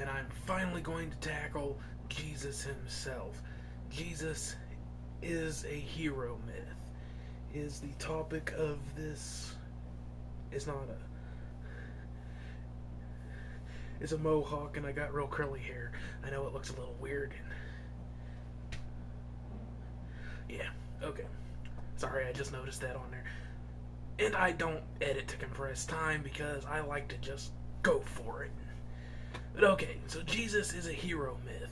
and I'm finally going to tackle Jesus himself. Jesus is a hero myth. Is the topic of this. It's not a. It's a mohawk, and I got real curly hair. I know it looks a little weird. Yeah, okay. Sorry, I just noticed that on there. And I don't edit to compress time because I like to just go for it. But okay, so Jesus is a hero myth.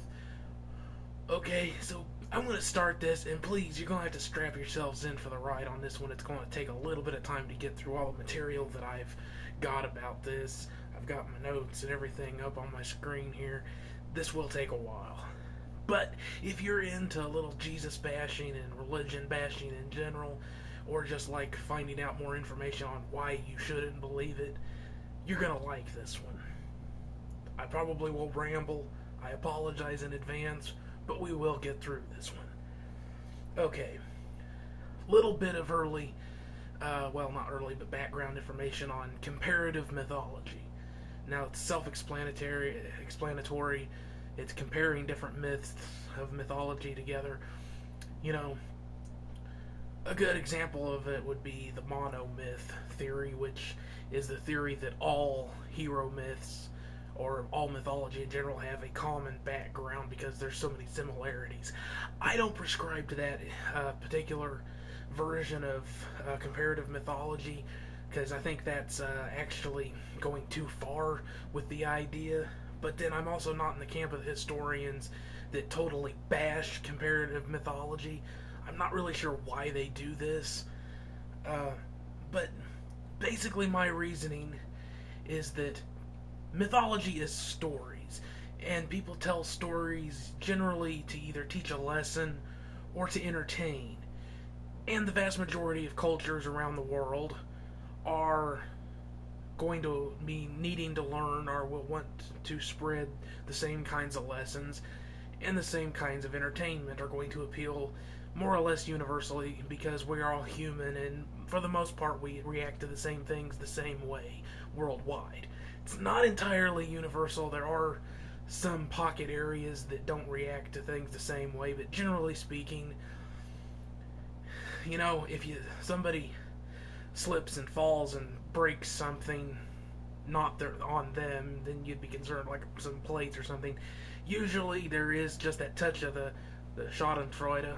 Okay, so I'm going to start this, and please, you're going to have to strap yourselves in for the ride on this one. It's going to take a little bit of time to get through all the material that I've got about this. I've got my notes and everything up on my screen here. This will take a while. But if you're into a little Jesus bashing and religion bashing in general, or just like finding out more information on why you shouldn't believe it, you're going to like this one. I probably will ramble. I apologize in advance, but we will get through this one. Okay. Little bit of early, well, not early, but background information on comparative mythology. Now, it's self-explanatory. It's comparing different myths of mythology together. You know, a good example of it would be the monomyth theory, which is the theory that all hero myths or all mythology in general have a common background because there's so many similarities. I don't prescribe to that particular version of comparative mythology because I think that's actually going too far with the idea. But then I'm also not in the camp of the historians that totally bash comparative mythology. I'm not really sure why they do this. But basically my reasoning is that mythology is stories, and people tell stories generally to either teach a lesson or to entertain. And the vast majority of cultures around the world are going to be needing to learn or will want to spread the same kinds of lessons, and the same kinds of entertainment are going to appeal more or less universally because we're all human, and for the most part we react to the same things the same way worldwide. It's not entirely universal. There are some pocket areas that don't react to things the same way, but generally speaking, you know, if somebody slips and falls and breaks something not on them, then you'd be concerned, like some plates or something. Usually there is just that touch of the schadenfreude,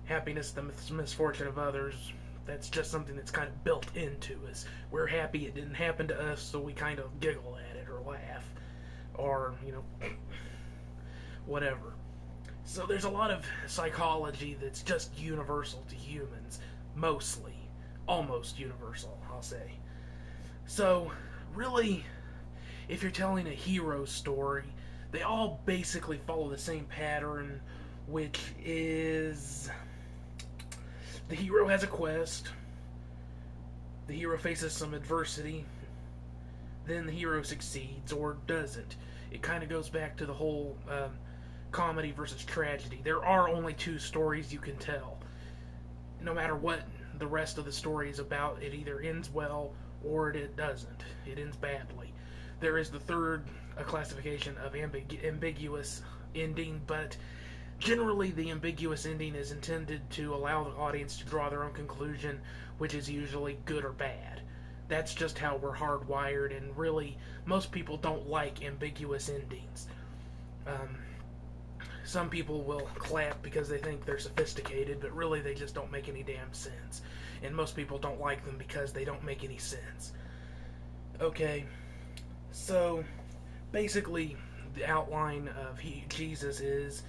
happiness, the misfortune of others. That's just something that's kind of built into us. We're happy it didn't happen to us, so we kind of giggle at it or laugh or, you know, whatever. So there's a lot of psychology that's just universal to humans, mostly. Almost universal, I'll say. So, really, if you're telling a hero story, they all basically follow the same pattern, which is the hero has a quest, the hero faces some adversity, then the hero succeeds or doesn't. It kind of goes back to the whole comedy versus tragedy. There are only two stories you can tell. No matter what the rest of the story is about, it either ends well or it doesn't. It ends badly. There is the third classification of ambiguous ending, but generally the ambiguous ending is intended to allow the audience to draw their own conclusion, which is usually good or bad. That's just how we're hardwired, and really most people don't like ambiguous endings. Some people will clap because they think they're sophisticated, but really they just don't make any damn sense. And most people don't like them because they don't make any sense. Okay, so basically the outline of Jesus is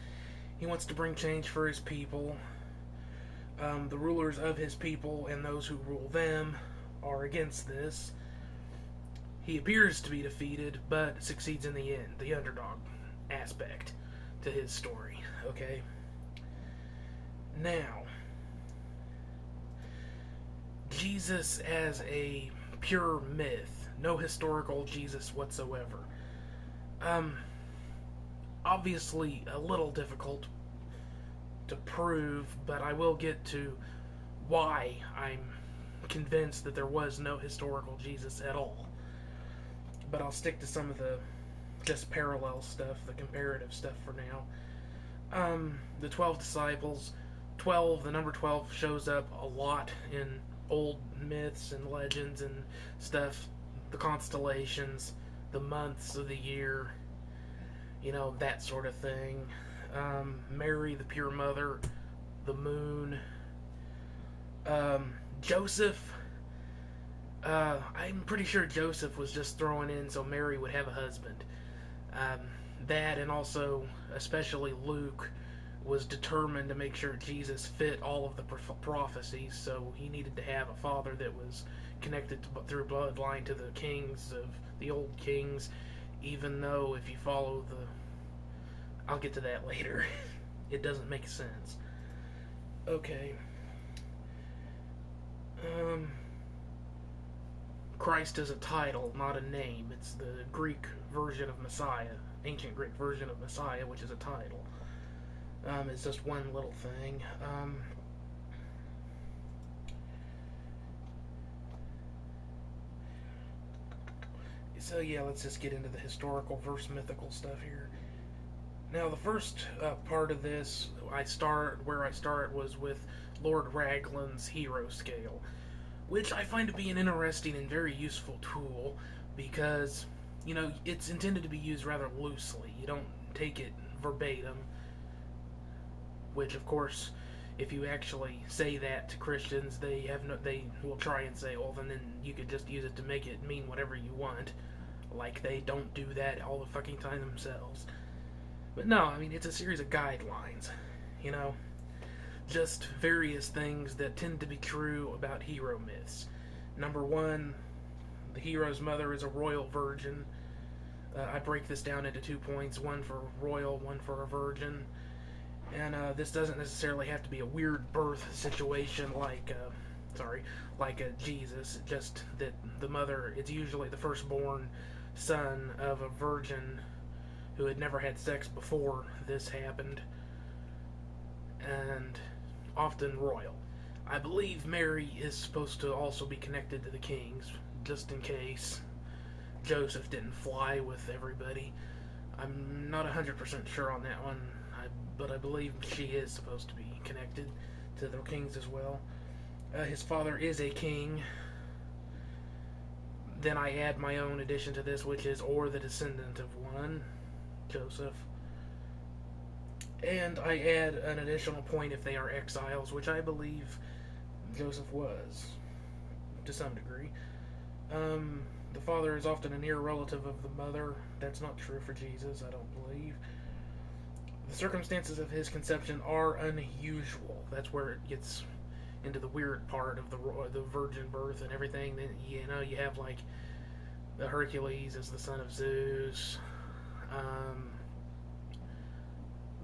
he wants to bring change for his people. The rulers of his people and those who rule them are against this. He appears to be defeated, but succeeds in the end, the underdog aspect to his story, okay? Now, Jesus as a pure myth, no historical Jesus whatsoever. Obviously a little difficult to prove, but I will get to why I'm convinced that there was no historical Jesus at all. But I'll stick to some of the just parallel stuff, the comparative stuff for now. The 12 disciples. 12, the number 12 shows up a lot in old myths and legends and stuff. The constellations, the months of the year, that sort of thing. Mary, the pure mother, the moon. Joseph, I'm pretty sure Joseph was just thrown in so Mary would have a husband. That, and also, especially Luke, was determined to make sure Jesus fit all of the prophecies, so he needed to have a father that was connected through bloodline to the kings of the old kings, even though if you follow I'll get to that later. It doesn't make sense. Okay. Christ is a title, not a name. It's the Greek version of Messiah, ancient Greek version of Messiah, which is a title. It's just one little thing. So yeah, let's just get into the historical versus mythical stuff here. Now, the first part of this, where I start was with Lord Raglan's hero scale, which I find to be an interesting and very useful tool because, it's intended to be used rather loosely. You don't take it verbatim, which, of course, if you actually say that to Christians, they will try and say, well, then you could just use it to make it mean whatever you want. Like, they don't do that all the fucking time themselves. But no, it's a series of guidelines, just various things that tend to be true about hero myths. Number one, the hero's mother is a royal virgin. I break this down into 2 points, one for royal, one for a virgin. And this doesn't necessarily have to be a weird birth situation like Jesus, just that the mother, it's usually the firstborn son of a virgin who had never had sex before this happened, and often royal. I believe Mary is supposed to also be connected to the kings, just in case Joseph didn't fly with everybody. I'm not 100% sure on that one, but I believe she is supposed to be connected to the kings as well. His father is a king. Then I add my own addition to this, which is, or the descendant of one, Joseph. And I add an additional point if they are exiles, which I believe Joseph was, to some degree. The father is often a near relative of the mother. That's not true for Jesus, I don't believe. The circumstances of his conception are unusual. That's where it gets into the weird part of the virgin birth and everything. Then you have like the Hercules as the son of Zeus,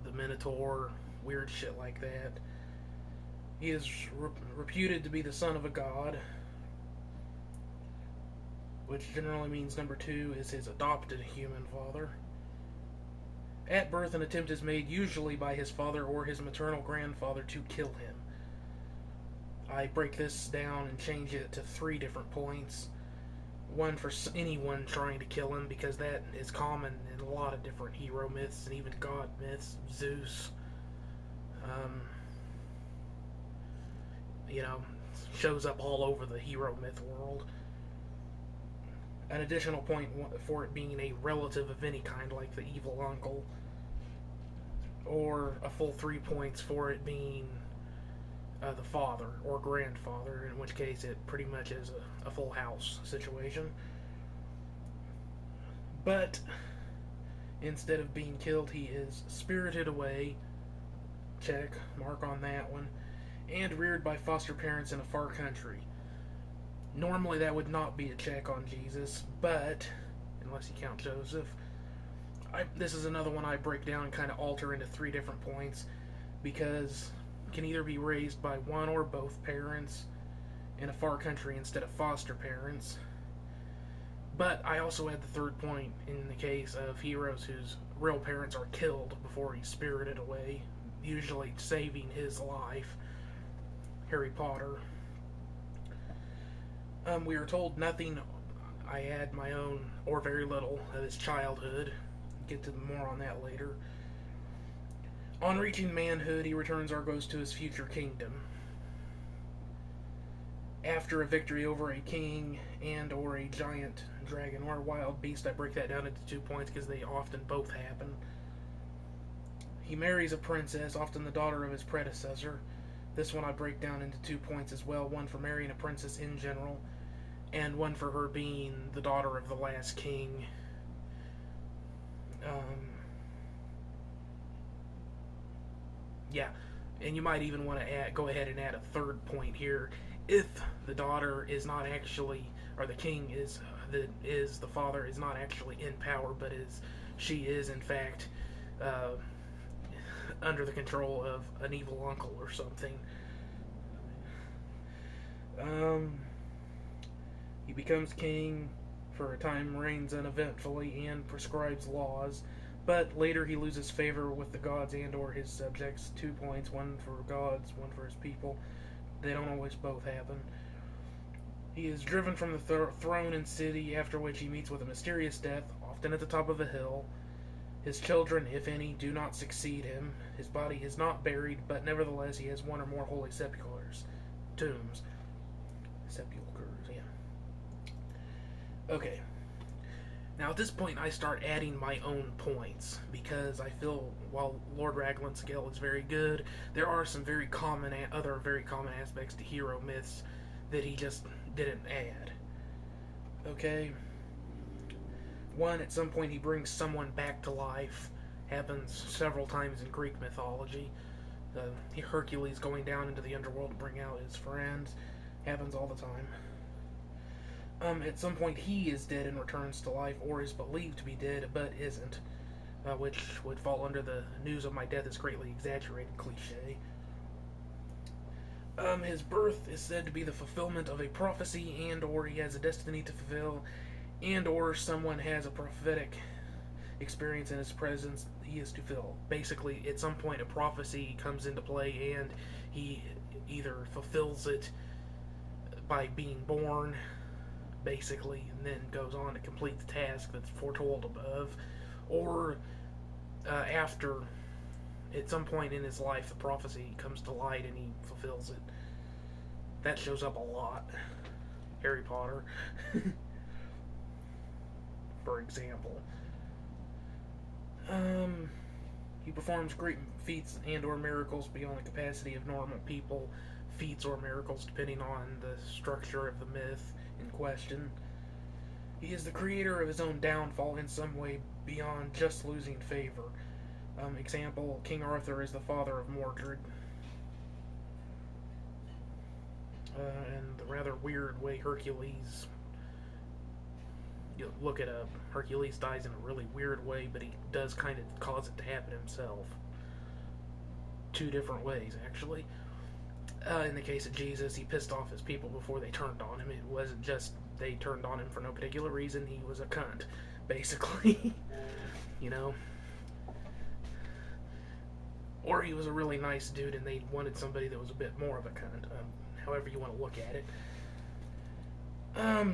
the Minotaur, weird shit like that. He is reputed to be the son of a god, which generally means number 2 is his adopted human father. At birth, an attempt is made, usually by his father or his maternal grandfather, to kill him. I break this down and change it to 3 different points. One for anyone trying to kill him, because that is common in a lot of different hero myths and even god myths. Zeus, shows up all over the hero myth world. An additional point for it being a relative of any kind, like the evil uncle. Or a full 3 points for it being the father or grandfather, in which case it pretty much is a full house situation. But instead of being killed, he is spirited away. Check, mark on that one. And reared by foster parents in a far country. Normally that would not be a check on Jesus, but, unless you count Joseph, this is another one I break down and kind of alter into 3 different points, because it can either be raised by one or both parents in a far country instead of foster parents. But I also add the 3rd point in the case of heroes whose real parents are killed before he's spirited away, usually saving his life. Harry Potter. We are told nothing. I add my own, or very little, of his childhood, get to more on that later. On reaching manhood, he returns Argos to his future kingdom. After a victory over a king and or a giant dragon or a wild beast, I break that down into 2 points because they often both happen. He marries a princess, often the daughter of his predecessor. This one I break down into 2 points as well, one for marrying a princess in general, and one for her being the daughter of the last king. Yeah, and you might even want to go ahead and add a third point here. If the daughter is not actually, or the king is, the father is not actually in power, but she is in fact under the control of an evil uncle or something. He becomes king, for a time reigns uneventfully, and prescribes laws, but later he loses favor with the gods and or his subjects. 2 points, one for gods, one for his people. They don't always both happen. He is driven from the throne and city, after which he meets with a mysterious death, often at the top of a hill. His children, if any, do not succeed him. His body is not buried, but nevertheless he has one or more holy sepulchres. Tombs. Sepulchres, yeah. Okay. Now at this point I start adding my own points, because I feel while Lord Raglan's skill is very good, there are some other very common aspects to hero myths that he just didn't add. Okay? One, at some point he brings someone back to life. Happens several times in Greek mythology. Hercules going down into the underworld to bring out his friends. Happens all the time. At some point he is dead and returns to life, or is believed to be dead, but isn't. Which would fall under the news of my death is greatly exaggerated cliche. His birth is said to be the fulfillment of a prophecy, and or he has a destiny to fulfill, and or someone has a prophetic experience in his presence he is to fill. Basically, at some point a prophecy comes into play, and he either fulfills it by being born, basically, and then goes on to complete the task that's foretold above, or after, at some point in his life, the prophecy comes to light and he fulfills it. That shows up a lot. Harry Potter, for example. He performs great feats and or miracles beyond the capacity of normal people. Feats or miracles depending on the structure of the myth in question. He is the creator of his own downfall in some way beyond just losing favor. Example, King Arthur is the father of Mordred. And the rather weird way Hercules... You look at Hercules dies in a really weird way, but he does kind of cause it to happen himself. 2 different ways, actually. In the case of Jesus, he pissed off his people before they turned on him. It wasn't just they turned on him for no particular reason. He was a cunt, basically. You know? Or he was a really nice dude and they wanted somebody that was a bit more of a cunt. However you want to look at it.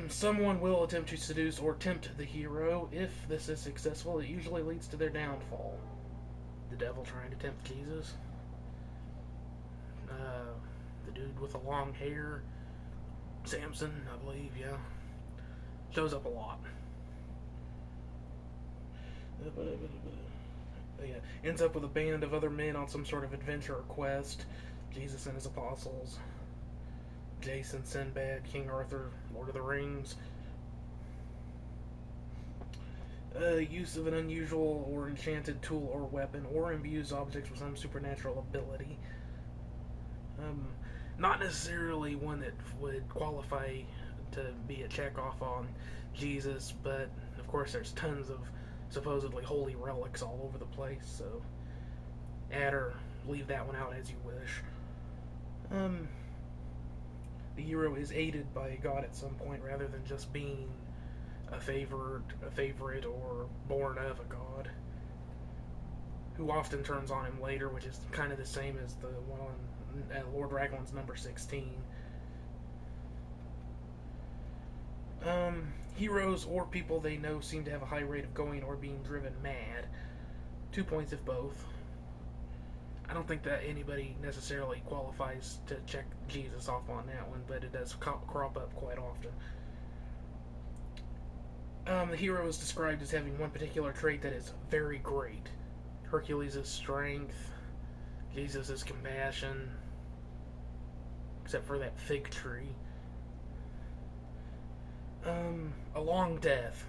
Someone will attempt to seduce or tempt the hero. If this is successful, it usually leads to their downfall. The devil trying to tempt Jesus. The dude with the long hair. Samson, I believe, yeah. Shows up a lot. Yeah. Ends up with a band of other men on some sort of adventure or quest. Jesus and his apostles. Jason, Sinbad, King Arthur, Lord of the Rings. Use of an unusual or enchanted tool or weapon, or imbues objects with some supernatural ability. Not necessarily one that would qualify to be a check-off on Jesus, but of course there's tons of supposedly holy relics all over the place, so add or leave that one out as you wish. The hero is aided by a god at some point rather than just being a favorite, or born of a god, who often turns on him later, which is kind of the same as the one on Lord Raglan's number 16. Heroes or people they know seem to have a high rate of going or being driven mad. 2 points if both. I don't think that anybody necessarily qualifies to check Jesus off on that one, but it does crop up quite often. The hero is described as having one particular trait that is very great. Hercules' strength, Jesus' compassion, except for that fig tree. A long death.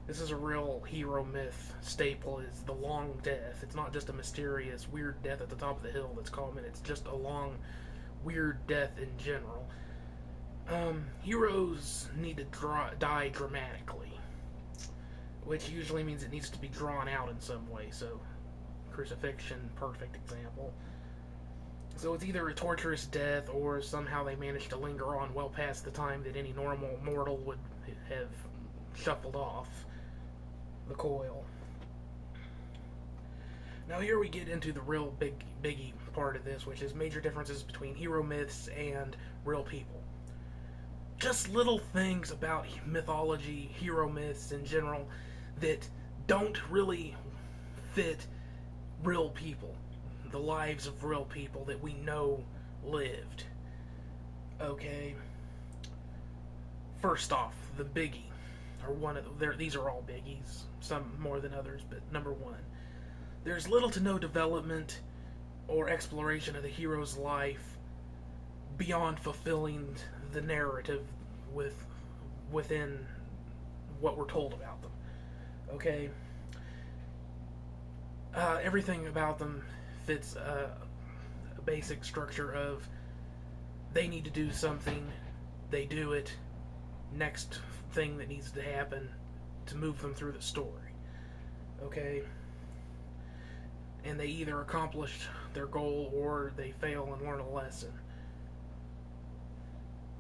This is a real hero myth staple, is the long death. It's not just a mysterious, weird death at the top of the hill that's common. It's just a long, weird death in general. Heroes need to die dramatically, which usually means it needs to be drawn out in some way. So, crucifixion, perfect example. So it's either a torturous death, or somehow they manage to linger on well past the time that any normal mortal would have shuffled off the coil. Now here we get into the real biggie part of this, which is major differences between hero myths and real people. Just little things about mythology, hero myths in general, that don't really fit real people. The lives of real people that we know lived. Okay? First off, the biggie. Or one of these are all biggies, some more than others, but number one. There's little to no development or exploration of the hero's life beyond fulfilling the narrative within what we're told about them. Okay? Everything about them fits a basic structure of they need to do something, they do it, next thing that needs to happen to move them through the story. Okay? And they either accomplish their goal or they fail and learn a lesson.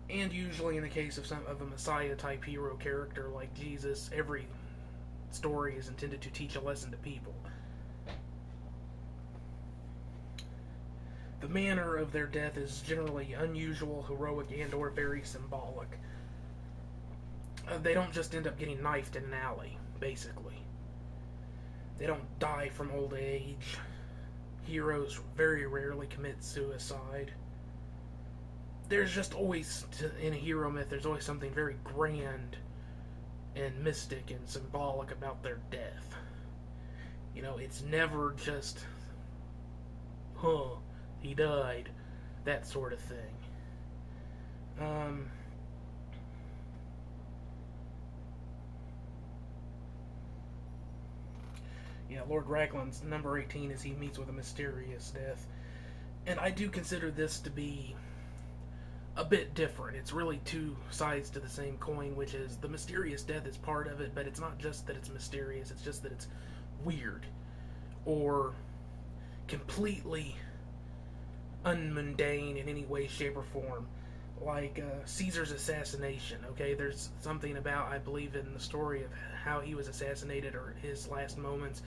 And usually in the case of some of a Messiah type hero character like Jesus, every story is intended to teach a lesson to people. The manner of their death is generally unusual, heroic, and or very symbolic. They don't just end up getting knifed in an alley, basically. They don't die from old age. Heroes very rarely commit suicide. There's just always, in a hero myth, there's always something very grand and mystic and symbolic about their death. You know, it's never just, he died, that sort of thing. Lord Raglan's number 18 is he meets with a mysterious death. And I do consider this to be a bit different. It's really two sides to the same coin, which is the mysterious death is part of it, but it's not just that it's mysterious, it's just that it's weird or completely unmundane in any way, shape, or form. Like Caesar's assassination, okay? There's something about, I believe, in the story of how he was assassinated or his last moments.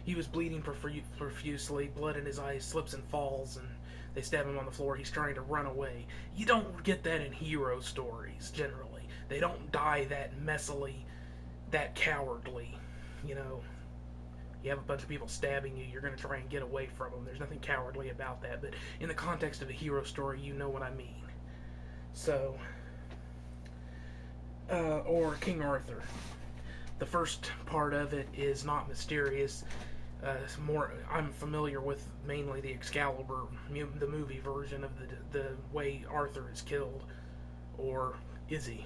He was bleeding profusely, blood in his eyes, slips and falls, and they stab him on the floor. He's trying to run away. You don't get that in hero stories, generally. They don't die that messily, that cowardly. You know, you have a bunch of people stabbing you, you're going to try and get away from them. There's nothing cowardly about that, but in the context of a hero story, you know what I mean. So, or King Arthur. The first part of it is not mysterious. I'm familiar with mainly the Excalibur, the movie version of the way Arthur is killed, or is he?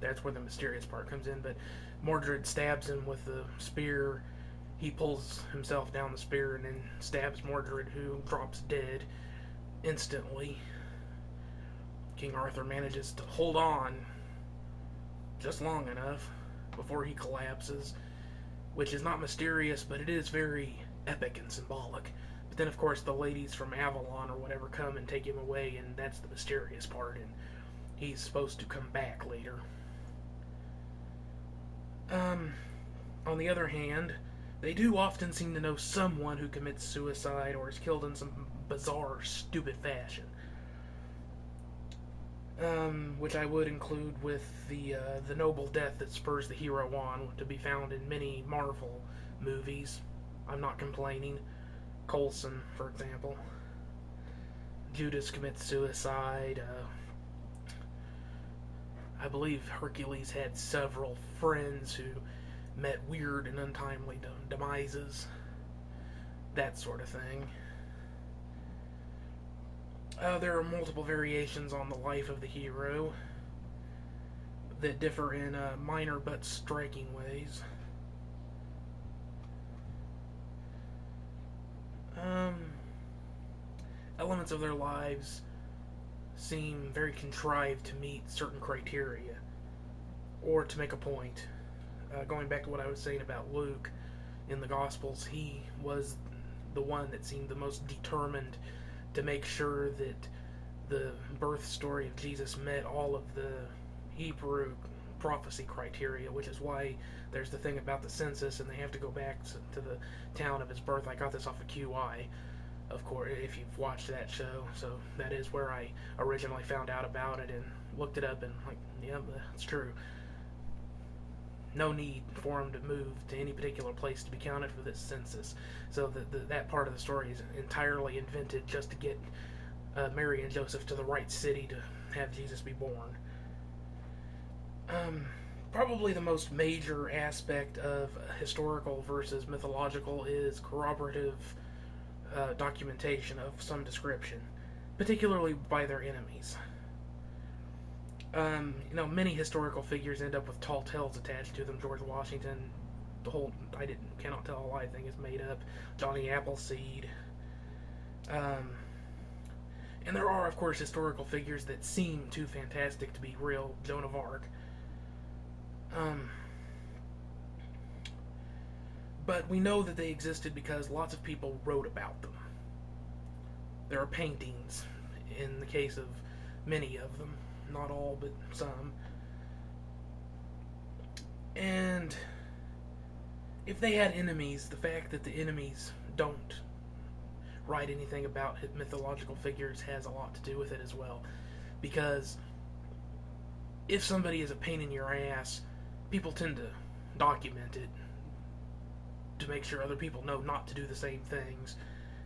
That's where the mysterious part comes in. But Mordred stabs him with the spear. He pulls himself down the spear and then stabs Mordred, who drops dead instantly. King Arthur manages to hold on just long enough before he collapses, which is not mysterious, but it is very epic and symbolic. But then, of course, the ladies from Avalon or whatever come and take him away, and that's the mysterious part, and he's supposed to come back later. On the other hand, they do often seem to know someone who commits suicide or is killed in some bizarre, stupid fashion. which I would include with the noble death that spurs the hero on, to be found in many Marvel movies. I'm not complaining. Coulson, for example. Judas commits suicide. I believe Hercules had several friends who met weird and untimely demises. That sort of thing. There are multiple variations on the life of the hero that differ in minor but striking ways. Elements of their lives seem very contrived to meet certain criteria or to make a point. Going back to what I was saying about Luke in the Gospels, he was the one that seemed the most determined to make sure that the birth story of Jesus met all of the Hebrew prophecy criteria, which is why there's the thing about the census and they have to go back to the town of his birth. I got this off of QI, of course, if you've watched that show. So that is where I originally found out about it and looked it up and like, yeah, that's true. No need for him to move to any particular place to be counted for this census. So that part of the story is entirely invented just to get Mary and Joseph to the right city to have Jesus be born. Probably the most major aspect of historical versus mythological is corroborative documentation of some description, particularly by their enemies. Many historical figures end up with tall tales attached to them. George Washington, the whole cannot tell a lie thing is made up. Johnny Appleseed. And there are, of course, historical figures that seem too fantastic to be real. Joan of Arc. But we know that they existed because lots of people wrote about them. There are paintings, in the case of many of them. Not all, but some. And if they had enemies, the fact that the enemies don't write anything about mythological figures has a lot to do with it as well. Because if somebody is a pain in your ass, people tend to document it to make sure other people know not to do the same things,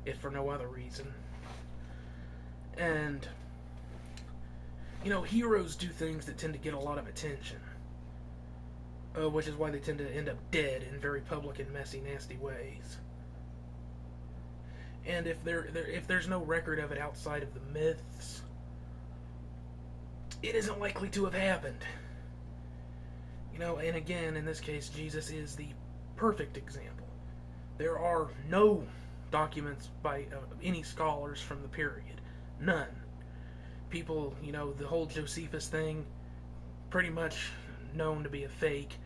if for no other reason. And heroes do things that tend to get a lot of attention, which is why they tend to end up dead in very public and messy, nasty ways. And if there's no record of it outside of the myths, it isn't likely to have happened. And again, in this case, Jesus is the perfect example. There are no documents by any scholars from the period. None. People, the whole Josephus thing, pretty much known to be a fake,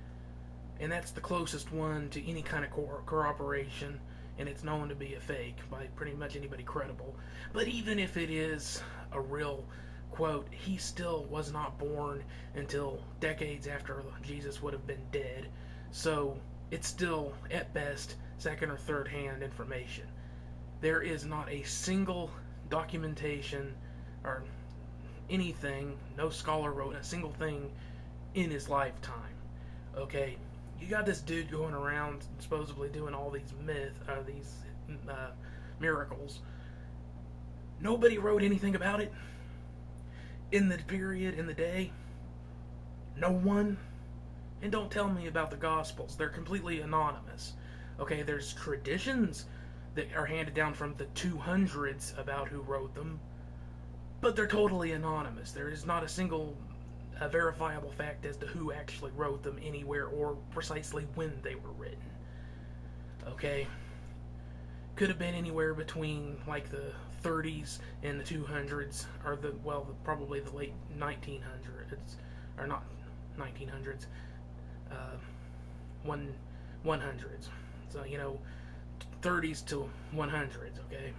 and that's the closest one to any kind of corroboration, and it's known to be a fake by pretty much anybody credible. But even if it is a real quote, he still was not born until decades after Jesus would have been dead, so it's still, at best, second or third hand information. There is not a single documentation or anything, no scholar wrote a single thing in his lifetime. Okay, you got this dude going around supposedly doing all these miracles. Nobody wrote anything about it in the period, in the day. No one. And don't tell me about the Gospels. They're completely anonymous. Okay, there's traditions that are handed down from the 200s about who wrote them, but they're totally anonymous. There is not a single verifiable fact as to who actually wrote them anywhere or precisely when they were written. Okay? Could have been anywhere between like the 30s and the 200s, or probably the late 1900s, or not 1900s, 100s. So, 30s to 100s, okay?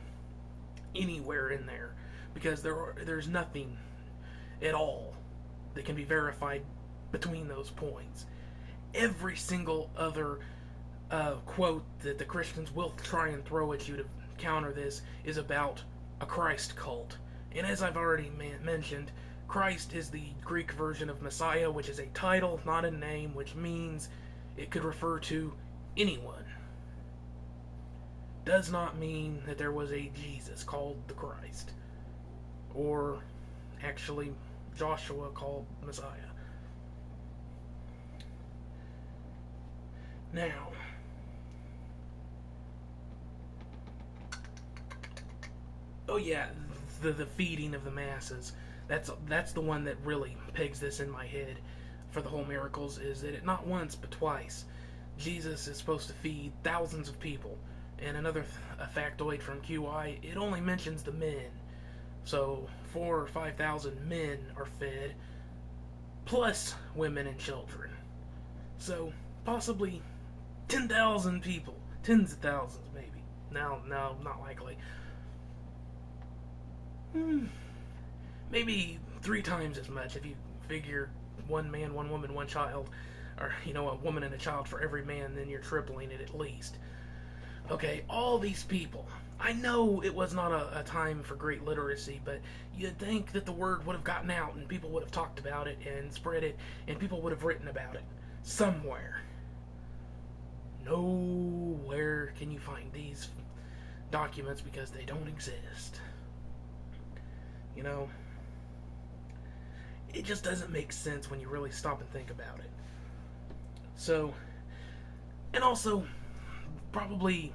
Anywhere in there. Because there's nothing at all that can be verified between those points. Every single other quote that the Christians will try and throw at you to counter this is about a Christ cult. And as I've already mentioned, Christ is the Greek version of Messiah, which is a title, not a name, which means it could refer to anyone. Does not mean that there was a Jesus called the Christ, or actually Joshua called Messiah. Now, oh yeah, the feeding of the masses. That's the one that really pegs this in my head for the whole miracles, is that it not once but twice Jesus is supposed to feed thousands of people. And another a factoid from QI, it only mentions the men. So 4,000 or 5,000 men are fed, plus women and children. So possibly 10,000 people, tens of thousands maybe. No, not likely. Maybe 3 times as much if you figure one man, one woman, one child, or a woman and a child for every man, then you're tripling it at least. Okay, all these people. I know it was not a time for great literacy, but you'd think that the word would have gotten out and people would have talked about it and spread it and people would have written about it somewhere. Nowhere can you find these documents because they don't exist. It just doesn't make sense when you really stop and think about it. So, and also, probably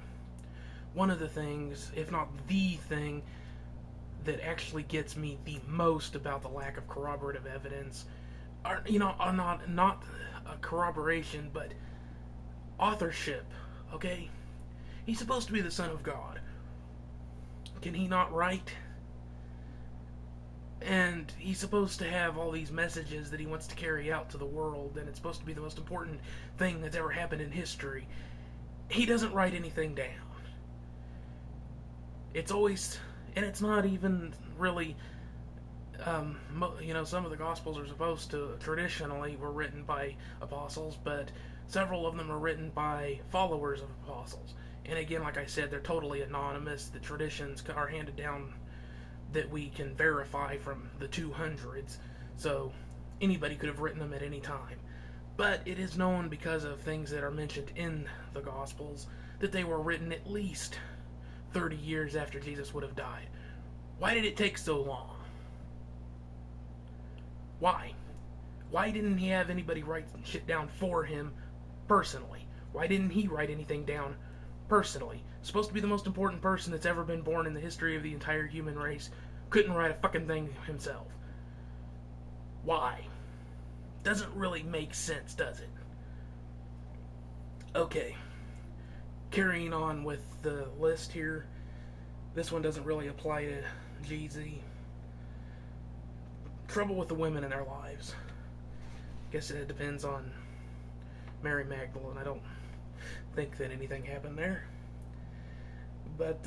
one of the things, if not the thing, that actually gets me the most about the lack of corroborative evidence, are not a corroboration, but authorship. Okay, he's supposed to be the Son of God. Can he not write? And he's supposed to have all these messages that he wants to carry out to the world, and it's supposed to be the most important thing that's ever happened in history. He doesn't write anything down. It's always, and it's not even really, some of the Gospels are supposed to, traditionally, were written by apostles, but several of them are written by followers of apostles. And again, like I said, they're totally anonymous. The traditions are handed down that we can verify from the 200s, so anybody could have written them at any time. But it is known because of things that are mentioned in the Gospels that they were written at least 30 years after Jesus would have died. Why did it take so long? Why? Why didn't he have anybody write shit down for him personally? Why didn't he write anything down personally? Supposed to be the most important person that's ever been born in the history of the entire human race. Couldn't write a fucking thing himself. Why? Doesn't really make sense, does it? Okay. Carrying on with the list here. This one doesn't really apply to GZ. Trouble with the women in their lives. Guess it depends on Mary Magdalene. I don't think that anything happened there. But,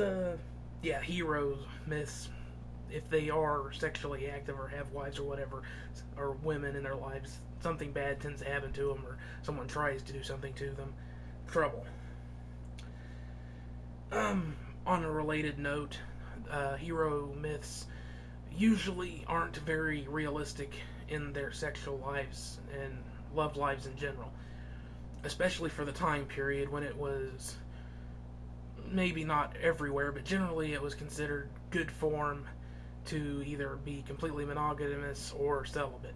yeah, heroes, myths, if they are sexually active or have wives or whatever, or women in their lives, something bad tends to happen to them, or someone tries to do something to them. Trouble. On a related note, hero myths usually aren't very realistic in their sexual lives and love lives in general. Especially for the time period when it was, maybe not everywhere, but generally it was considered good form to either be completely monogamous or celibate.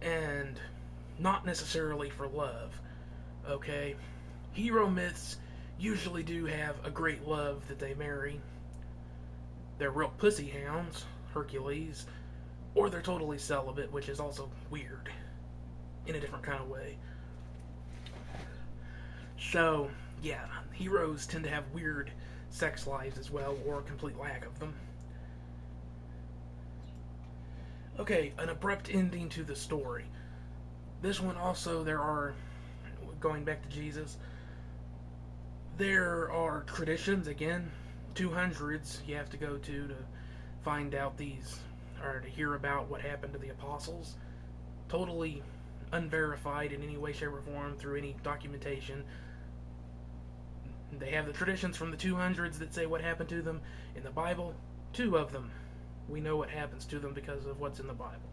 And not necessarily for love, okay? Hero myths usually do have a great love that they marry. They're real pussy hounds, Hercules, or they're totally celibate, which is also weird in a different kind of way. So, yeah, heroes tend to have weird sex lives as well, or a complete lack of them. Okay, an abrupt ending to the story. This one also, going back to Jesus, there are traditions, again, 200s you have to go to find out these, or to hear about what happened to the apostles. Totally unverified in any way, shape, or form through any documentation. They have the traditions from the 200s that say what happened to them. In the Bible, 2 of them We know what happens to them because of what's in the Bible.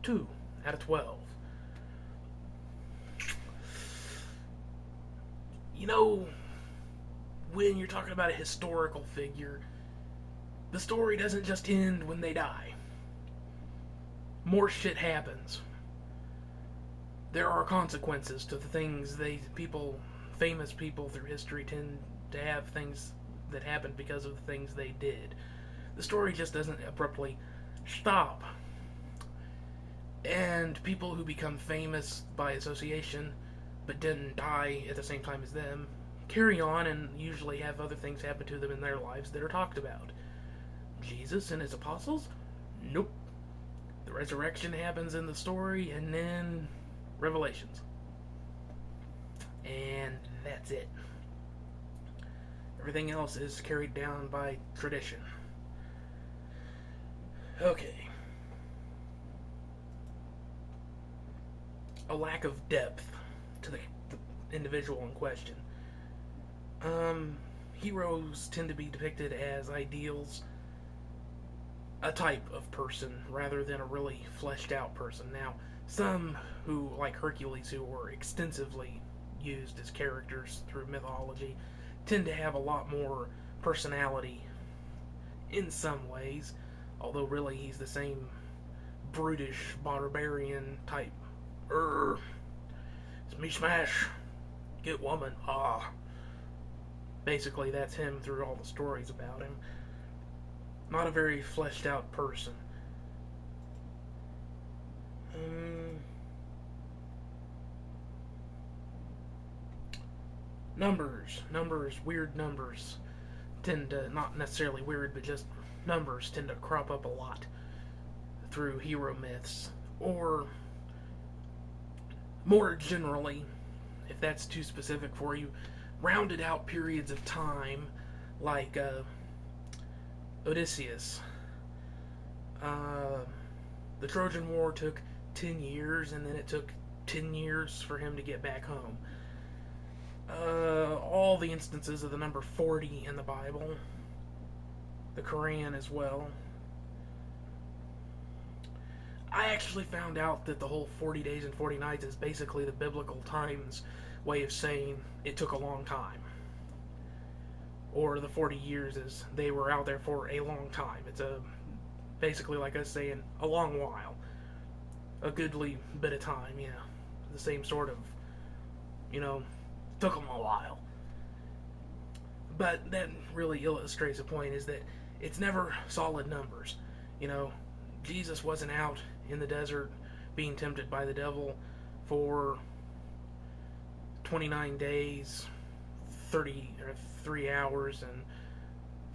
2 out of 12. You know, when you're talking about a historical figure, the story doesn't just end when they die. More shit happens. There are consequences to the things famous people through history tend to have things that happened because of the things they did. The story just doesn't abruptly stop. And people who become famous by association but didn't die at the same time as them carry on and usually have other things happen to them in their lives that are talked about. Jesus and his apostles? Nope. The resurrection happens in the story, and then Revelations. And that's it. Everything else is carried down by tradition. Okay. A lack of depth to the individual in question. Heroes tend to be depicted as ideals, a type of person, rather than a really fleshed out person. Now, some who, like Hercules, who were extensively used as characters through mythology, tend to have a lot more personality in some ways, although really he's the same brutish, barbarian type. Smash smash, get woman, Basically, that's him through all the stories about him. Not a very fleshed out person. Numbers, weird numbers tend to, not necessarily weird, but just numbers tend to crop up a lot through hero myths. Or, more generally, if that's too specific for you, rounded out periods of time, like Odysseus. The Trojan War took 10 years, and then it took 10 years for him to get back home. All the instances of the number 40 in the Bible, the Quran as well. I actually found out that the whole 40 days and 40 nights is basically the biblical times way of saying it took a long time. Or the 40 years is they were out there for a long time. It's basically like us saying a long while. A goodly bit of time, yeah. The same sort of, took them a while. But that really illustrates the point, is that it's never solid numbers. Jesus wasn't out in the desert being tempted by the devil for 29 days, 3 hours, and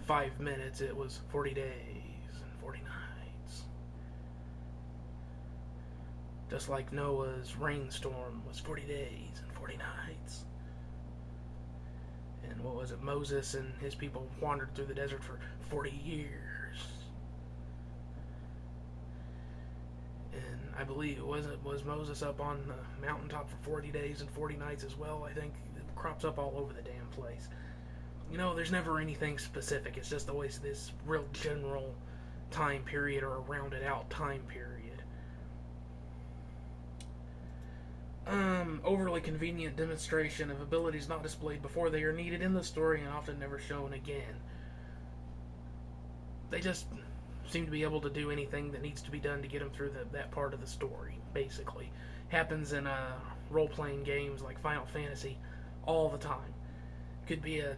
5 minutes. It was 40 days and 40 nights. Just like Noah's rainstorm was 40 days and 40 nights. And what was it? Moses and his people wandered through the desert for 40 years. And I believe was Moses up on the mountaintop for 40 days and 40 nights as well. I think it crops up all over the damn place. There's never anything specific. It's just always this real general time period, or a rounded out time period. Overly convenient demonstration of abilities not displayed before they are needed in the story and often never shown again. They just seem to be able to do anything that needs to be done to get them through that part of the story, basically. Happens in role-playing games like Final Fantasy all the time. Could be a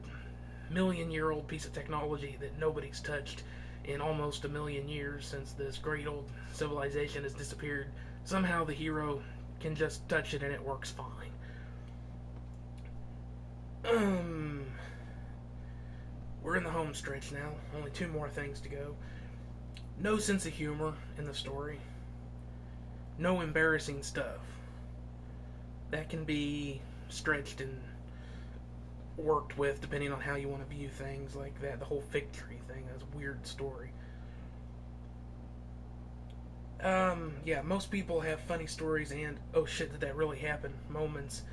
million-year-old piece of technology that nobody's touched in almost a million years since this great old civilization has disappeared. Somehow the hero can just touch it and it works fine. We're in the home stretch now. Only 2 more things to go. No sense of humor in the story. No embarrassing stuff. That can be stretched and worked with depending on how you want to view things like that. The whole fig tree thing, that's a weird story. Most people have funny stories and, oh shit, did that really happen, moments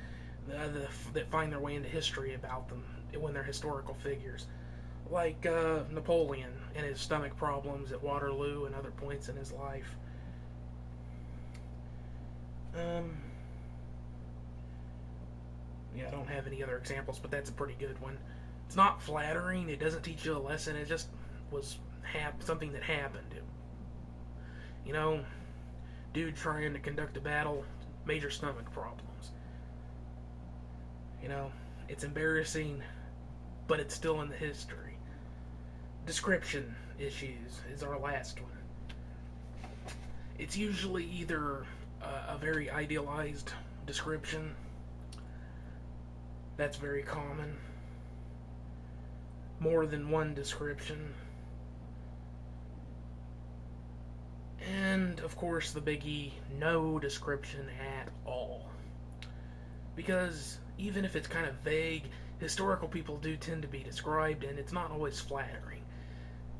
that find their way into history about them when they're historical figures. like Napoleon and his stomach problems at Waterloo and other points in his life. Um, yeah, I don't have any other examples, but that's a pretty good one. It's not flattering. It doesn't teach you a lesson. It just was something that happened. You know, dude trying to conduct a battle, major stomach problems. You know, it's embarrassing, but it's still in the history. Description issues is our last one. It's usually either a very idealized description. That's very common. More than one description. And, of course, the biggie, no description at all. Because even if it's kind of vague, historical people do tend to be described, and it's not always flattering.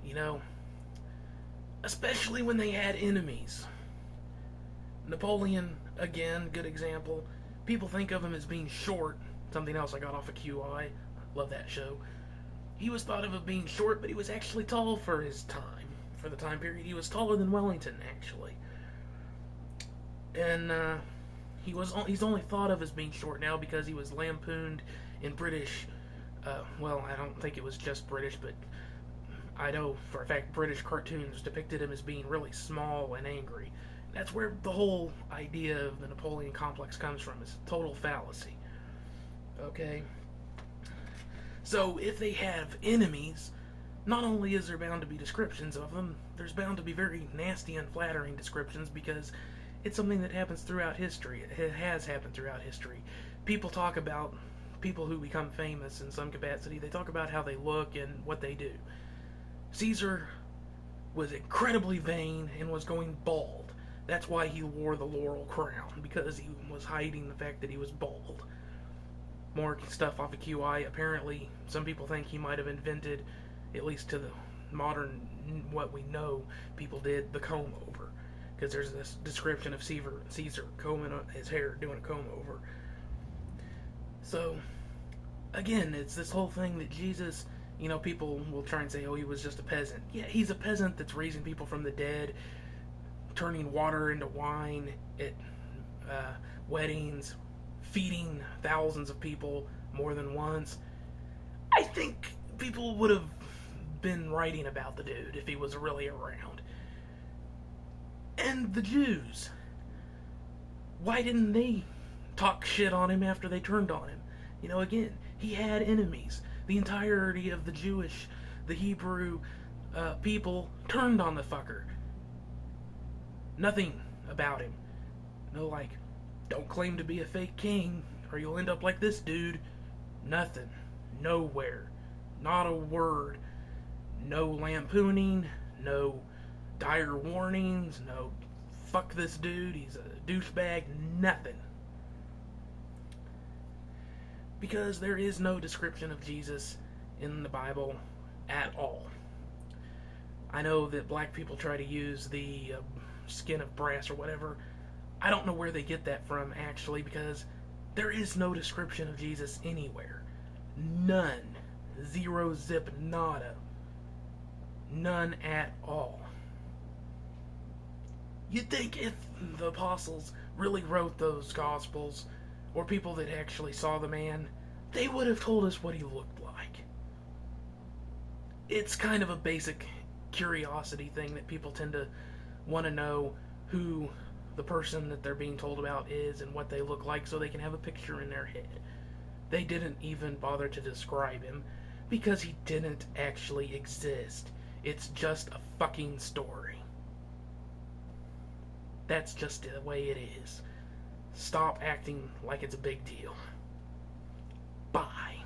You know? Especially when they had enemies. Napoleon, again, good example. People think of him as being short. Something else I got off of QI. Love that show. He was thought of as being short, but he was actually tall for his time. For the time period, he was taller than Wellington, actually. And he's only thought of as being short now because he was lampooned in British. Well, I don't think it was just British, but I know for a fact British cartoons depicted him as being really small and angry. That's where the whole idea of the Napoleon complex comes from. It's a total fallacy. Okay? So, if they have enemies, not only is there bound to be descriptions of them, there's bound to be very nasty, unflattering descriptions because it's something that happens throughout history. It has happened throughout history. People talk about people who become famous in some capacity. They talk about how they look and what they do. Caesar was incredibly vain and was going bald. That's why he wore the laurel crown, because he was hiding the fact that he was bald. More stuff off of QI. Apparently, some people think he might have invented, at least to the modern, what we know, people did, the comb over. Because there's this description of Caesar combing his hair, doing a comb over. So, again, it's this whole thing that Jesus, you know, people will try and say, oh, he was just a peasant. Yeah, he's a peasant that's raising people from the dead, turning water into wine at weddings, feeding thousands of people more than once. I think people would have been writing about the dude if he was really around. And the Jews, why didn't they talk shit on him after they turned on him? You know, again, he had enemies. The entirety of the Hebrew people turned on the fucker. Nothing about him. No, like, don't claim to be a fake king or you'll end up like this dude. Nothing. Nowhere. Not a word. No lampooning. No dire warnings. No fuck this dude, he's a douchebag. Nothing. Because there is no description of Jesus in the Bible at all. I know that black people try to use the skin of brass or whatever. I don't know where they get that from, actually, because there is no description of Jesus anywhere. None. Zero, zip, nada. None at all. You'd think if the apostles really wrote those gospels, or people that actually saw the man, they would have told us what he looked like. It's kind of a basic curiosity thing that people tend to want to know who the person that they're being told about is and what they look like so they can have a picture in their head. They didn't even bother to describe him because he didn't actually exist. It's just a fucking story. That's just the way it is. Stop acting like it's a big deal. Bye.